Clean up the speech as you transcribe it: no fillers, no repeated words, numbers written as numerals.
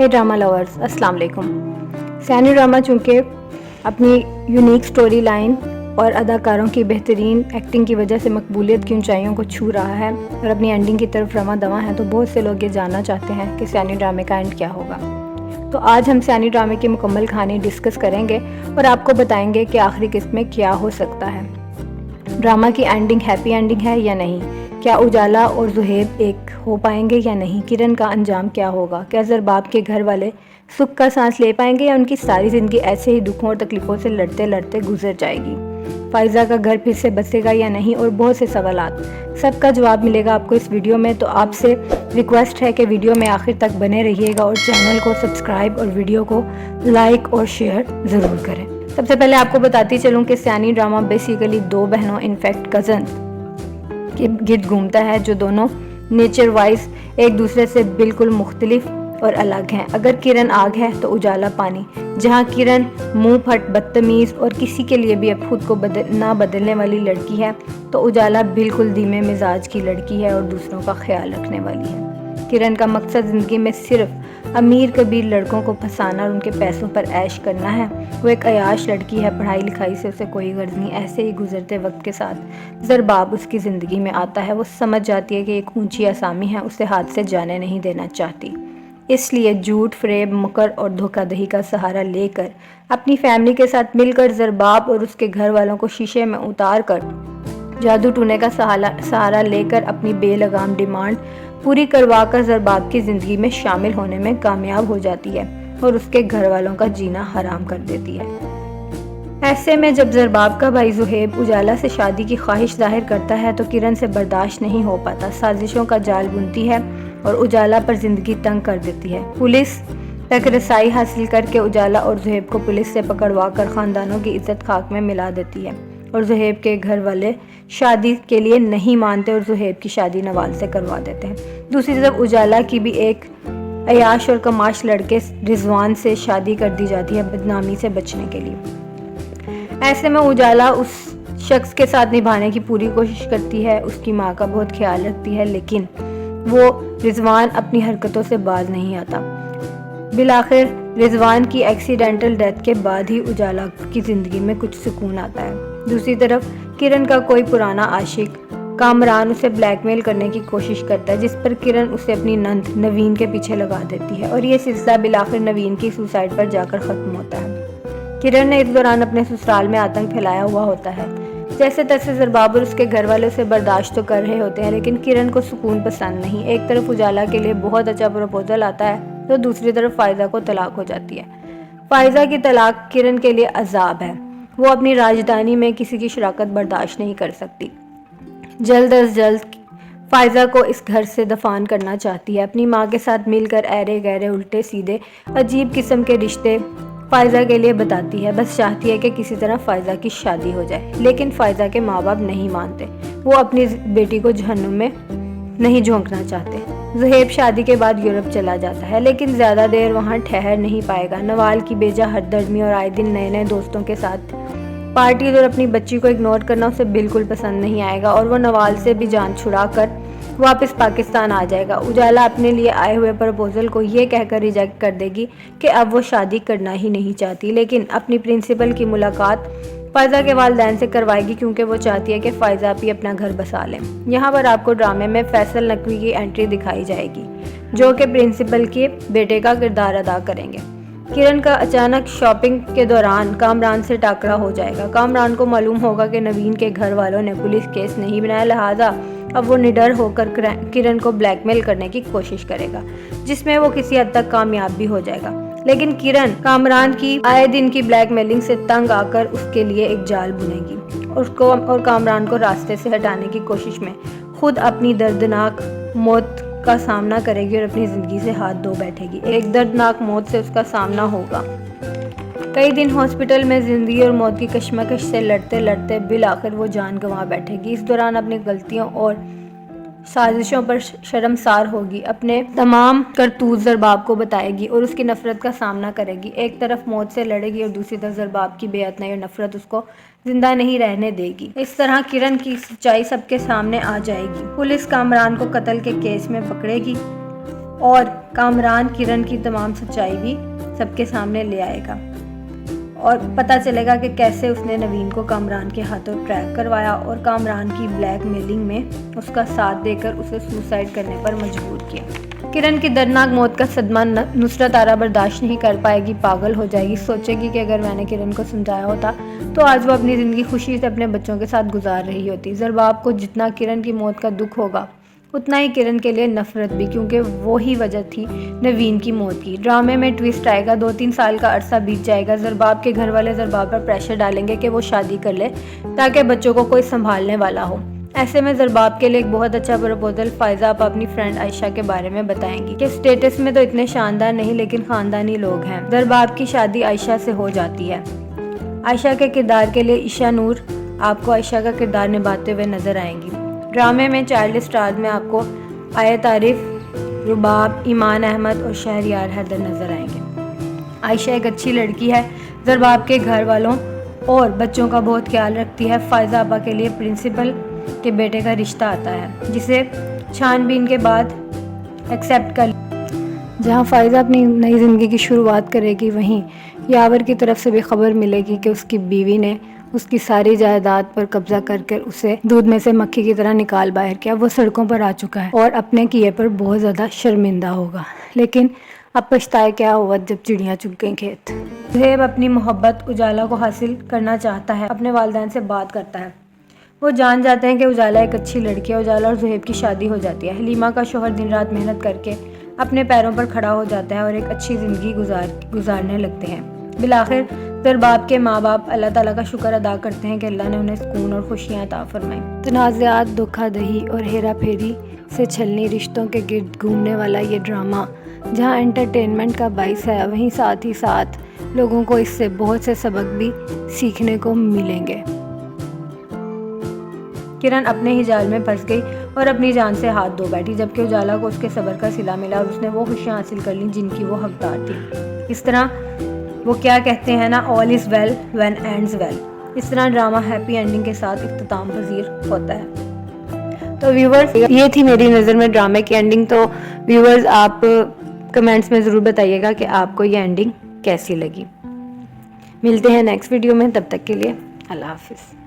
ہے drama lovers, السلام علیکم۔ سیانی ڈرامہ چونکہ اپنی یونیک سٹوری لائن اور اداکاروں کی بہترین ایکٹنگ کی وجہ سے مقبولیت کی اونچائیوں کو چھو رہا ہے اور اپنی اینڈنگ کی طرف رواں دواں ہے، تو بہت سے لوگ یہ جاننا چاہتے ہیں کہ سیانی ڈرامے کا اینڈ کیا ہوگا۔ تو آج ہم سیانی ڈرامے کی مکمل کہانی ڈسکس کریں گے اور آپ کو بتائیں گے کہ آخری قسط میں کیا ہو سکتا ہے۔ ڈرامہ کی اینڈنگ ہیپی اینڈنگ ہے یا نہیں؟ کیا اجالا اور زہیب ایک ہو پائیں گے یا نہیں؟ کرن کا انجام کیا ہوگا؟ کیا زرباب کے گھر والے سکھ کا سانس لے پائیں گے یا ان کی ساری زندگی ایسے ہی دکھوں اور تکلیفوں سے لڑتے لڑتے گزر جائے گی؟ فائزہ کا گھر پھر سے بسے گا یا نہیں؟ اور بہت سے سوالات، سب کا جواب ملے گا آپ کو اس ویڈیو میں۔ تو آپ سے ریکویسٹ ہے کہ ویڈیو میں آخر تک بنے رہیے گا اور چینل کو سبسکرائب اور ویڈیو کو لائک اور شیئر ضرور کریں۔ سب سے پہلے آپ کو بتاتی چلوں کہ سیانی ڈرامہ بیسیکلی دو بہنوں انفیکٹ کزنز کے گرد گھومتا ہے جو دونوں نیچر وائز ایک دوسرے سے بالکل مختلف اور الگ ہیں۔ اگر کرن آگ ہے تو اجالا پانی۔ جہاں کرن منہ پھٹ بدتمیز اور کسی کے لیے بھی اب خود کو نہ بدلنے والی لڑکی ہے، تو اجالا بالکل دھیمے مزاج کی لڑکی ہے اور دوسروں کا خیال رکھنے والی ہے۔ کرن کا مقصد زندگی میں صرف امیر کبیر لڑکوں کو پھنسانا اور ان کے پیسوں پر عیش کرنا ہے۔ وہ ایک عیاش لڑکی ہے، پڑھائی لکھائی سے اسے کوئی غرض نہیں۔ ایسے ہی گزرتے وقت کے ساتھ زرباب اس کی زندگی میں آتا ہے۔ وہ سمجھ جاتی ہے کہ ایک اونچی آسامی ہے، اسے ہاتھ سے جانے نہیں دینا چاہتی، اس لیے جھوٹ، فریب، مکر اور دھوکہ دہی کا سہارا لے کر اپنی فیملی کے ساتھ مل کر زرباب اور اس کے گھر والوں کو شیشے میں اتار کر جادو ٹونے کا سہارا لے کر اپنی بے لگام ڈیمانڈ پوری کروا کر زرباب کی زندگی میں شامل ہونے میں کامیاب ہو جاتی ہے اور اس کے گھر والوں کا جینا حرام کر دیتی ہے۔ ایسے میں جب زرباب کا بھائی زہیب اجالا سے شادی کی خواہش ظاہر کرتا ہے تو کرن سے برداشت نہیں ہو پاتا، سازشوں کا جال بنتی ہے اور اجالا پر زندگی تنگ کر دیتی ہے۔ پولیس تک رسائی حاصل کر کے اجالا اور زہیب کو پولیس سے پکڑوا کر خاندانوں کی عزت خاک میں ملا دیتی ہے اور زہیب کے گھر والے شادی کے لیے نہیں مانتے اور زہیب کی شادی نوال سے کروا دیتے ہیں۔ دوسری طرف اجالا کی بھی ایک عیاش اور کماش لڑکے رضوان سے شادی کر دی جاتی ہے بدنامی سے بچنے کے لیے۔ ایسے میں اجالا اس شخص کے ساتھ نبھانے کی پوری کوشش کرتی ہے، اس کی ماں کا بہت خیال رکھتی ہے، لیکن وہ رضوان اپنی حرکتوں سے باز نہیں آتا۔ بالآخر رضوان کی ایکسیڈنٹل ڈیتھ کے بعد ہی اجالا کی زندگی میں کچھ سکون آتا ہے۔ دوسری طرف کرن کا کوئی پرانا عاشق کامران اسے بلیک میل کرنے کی کوشش کرتا ہے، جس پر کرن اسے اپنی نند نوین کے پیچھے لگا دیتی ہے اور یہ سلسلہ بالآخر نوین کی سوسائڈ پر جا کر ختم ہوتا ہے۔ کرن نے اس دوران اپنے سسرال میں آتنک پھیلایا ہوا ہوتا ہے۔ جیسے تیسے زرباب اور اس کے گھر والے اسے برداشت تو کر رہے ہوتے ہیں، لیکن کرن کو سکون پسند نہیں۔ ایک طرف اجالا کے لیے بہت اچھا پروپوزل آتا ہے تو دوسری طرف فائزہ کو طلاق ہو جاتی ہے۔ فائزہ کی طلاق کرن کے لیے عذاب ہے، وہ اپنی راجدھانی میں کسی کی شراکت برداشت نہیں کر سکتی۔ جلد از جلد فائزہ کو اس گھر سے دفان کرنا چاہتی ہے۔ اپنی ماں کے ساتھ مل کر ایرے گہرے الٹے سیدھے عجیب قسم کے رشتے فائزہ کے لیے بتاتی ہے، بس چاہتی ہے کہ کسی طرح فائزہ کی شادی ہو جائے، لیکن فائزہ کے ماں باپ نہیں مانتے، وہ اپنی بیٹی کو جہنم میں نہیں جھونکنا چاہتے۔ زہیب شادی کے بعد یورپ چلا جاتا ہے، لیکن زیادہ دیر وہاں ٹھہر نہیں پائے گا۔ نوال کی بیجا ہردرمی اور آئے دن نئے نئے دوستوں کے ساتھ پارٹیز اور اپنی بچی کو اگنور کرنا اسے بالکل پسند نہیں آئے گا اور وہ نوال سے بھی جان چھڑا کر واپس پاکستان آ جائے گا۔ اجالا اپنے لیے آئے ہوئے پرپوزل کو یہ کہہ کر ریجیکٹ کر دے گی کہ اب وہ شادی کرنا ہی نہیں چاہتی، لیکن اپنی پرنسپل کی ملاقات فائزہ کے والدین سے کروائے گی کیونکہ وہ چاہتی ہے کہ فائزہ بھی اپنا گھر بسا لے۔ یہاں پر آپ کو ڈرامے میں فیصل نقوی کی انٹری دکھائی جائے گی جو کہ پرنسپل کے بیٹے کا کردار ادا کریں گے۔ کرن کا اچانک شاپنگ کے دوران کامران سے ٹاکرا ہو جائے گا۔ کامران کو معلوم ہوگا کہ نوین کے گھر والوں نے پولیس کیس نہیں بنایا، لہٰذا اب وہ نڈر ہو کر کرن کو بلیک میل کرنے کی کوشش کرے گا، جس میں وہ کسی حد تک کامیاب بھی ہو جائے گا۔ لیکن کرن کامران کی آئے دن کی بلیک میلنگ سے تنگ آ کر اس کے لیے ایک جال بنے گی اور کامران کو راستے سے ہٹانے کی کوشش میں خود اپنی دردناک موت کا سامنا کرے گی اور اپنی زندگی سے ہاتھ دھو بیٹھے گی۔ ایک دردناک موت سے اس کا سامنا ہوگا۔ کئی دن ہاسپٹل میں زندگی اور موت کی کشمکش سے لڑتے لڑتے بالآخر وہ جان گنوا بیٹھے گی۔ اس دوران اپنی غلطیوں اور سازشوں پر شرمسار ہوگی، اپنے تمام کرتوت زرباب کو بتائے گی اور اس کی نفرت کا سامنا کرے گی۔ ایک طرف موت سے لڑے گی اور دوسری طرف زرباب کی بے اتنائی اور نفرت اس کو زندہ نہیں رہنے دے گی۔ اس طرح کرن کی سچائی سب کے سامنے آ جائے گی۔ پولیس کامران کو قتل کے کیس میں پکڑے گی اور کامران کرن کی تمام سچائی بھی سب کے سامنے لے آئے گا اور پتہ چلے گا کہ کیسے اس نے نوین کو کامران کے ہاتھوں ٹریک کروایا اور کامران کی بلیک میلنگ میں اس کا ساتھ دے کر اسے سوسائڈ کرنے پر مجبور کیا۔ کرن کی دردناک موت کا صدمہ نصرت آرا برداشت نہیں کر پائے گی، پاگل ہو جائے گی، سوچے گی کہ اگر میں نے کرن کو سمجھایا ہوتا تو آج وہ اپنی زندگی خوشی سے اپنے بچوں کے ساتھ گزار رہی ہوتی۔ زرباب کو جتنا کرن کی موت کا دکھ ہوگا اتنا ہی کرن کے لیے نفرت بھی، کیونکہ وہی وجہ تھی نوین کی موت کی۔ ڈرامے میں ٹویسٹ آئے گا، 2-3 سال کا عرصہ بیت جائے گا، زرباب کے گھر والے زرباب پر پریشر ڈالیں گے کہ وہ شادی کر لے تاکہ بچوں کو کوئی سنبھالنے والا ہو۔ ایسے میں زرباب کے لیے ایک بہت اچھا پروپوزل فائزہ آپ اپنی فرینڈ عائشہ کے بارے میں بتائیں گی کہ اسٹیٹس میں تو اتنے شاندار نہیں لیکن خاندانی لوگ ہیں۔ زرباب کی شادی عائشہ سے ہو جاتی ہے۔ عائشہ کے کردار کے لیے عائشہ نور آپ کو عائشہ کا کردار نبھاتے ہوئے نظر آئیں گی۔ ڈرامے میں چائلڈ اسٹارز میں آپ کو آیت عارف، رباب، ایمان احمد اور شہریار حیدر نظر آئیں گے۔ عائشہ ایک اچھی لڑکی ہے، زرباب کے گھر والوں اور بچوں کا بہت خیال رکھتی ہے۔ فائزہ آپا کے لیے پرنسپل کے بیٹے کا رشتہ آتا ہے جسے چھان بین کے بعد ایکسیپٹ کر جہاں فائزہ اپنی نئی زندگی کی شروعات کرے گی، وہیں یاور کی طرف سے بھی خبر ملے گی کہ اس کی بیوی نے اس کی ساری جائیداد پر قبضہ کر کے اسے دودھ میں سے مکھی کی طرح نکال باہر کیا۔ وہ سڑکوں پر آ چکا ہے اور اپنے کیے پر بہت زیادہ شرمندہ ہوگا، لیکن اب پچھتائے کیا ہوا جب چڑیاں چگ گئیں کھیت۔ زہیب اپنی محبت اجالا کو حاصل کرنا چاہتا ہے، اپنے والدین سے بات کرتا ہے۔ وہ جان جاتے ہیں کہ اجالا ایک اچھی لڑکی ہے۔ اجالا اور زہیب کی شادی ہو جاتی ہے۔ حلیمہ کا شوہر دن رات محنت کر کے اپنے پیروں پر کھڑا ہو جاتا ہے اور ایک اچھی زندگی گزارنے لگتے ہیں۔ بالآخر زرباب کے ماں باپ اللہ تعالیٰ کا شکر ادا کرتے ہیں کہ اللہ نے انہیں سکون اور خوشیاں عطا فرمائیں۔ تنازعات، دھوکہ دہی اور ہیرا پھیری سے چھلنی رشتوں کے گرد گھومنے والا یہ ڈرامہ جہاں انٹرٹینمنٹ کا باعث ہے، وہیں ساتھ ہی ساتھ لوگوں کو اس سے بہت سے سبق بھی سیکھنے کو ملیں گے۔ کرن اپنے ہی جال میں پھنس گئی اور اپنی جان سے ہاتھ دھو بیٹھی، جبکہ اجالا کو اس کے صبر کا صلہ ملا اور اس نے وہ خوشیاں حاصل کر لیں جن کی وہ حقدار تھی۔ اس طرح وہ کیا کہتے ہیں نا، آل از ویل وین اینڈز ویل، اس طرح ڈرامہ ہیپی اینڈنگ کے ساتھ اختتام پذیر ہوتا ہے۔ تو ویورز، یہ تھی میری نظر میں ڈرامے کی اینڈنگ۔ تو ویورز، آپ کمنٹس میں ضرور بتائیے گا کہ آپ کو یہ اینڈنگ کیسی لگی۔ ملتے ہیں نیکسٹ ویڈیو میں، تب تک کے لیے اللہ حافظ۔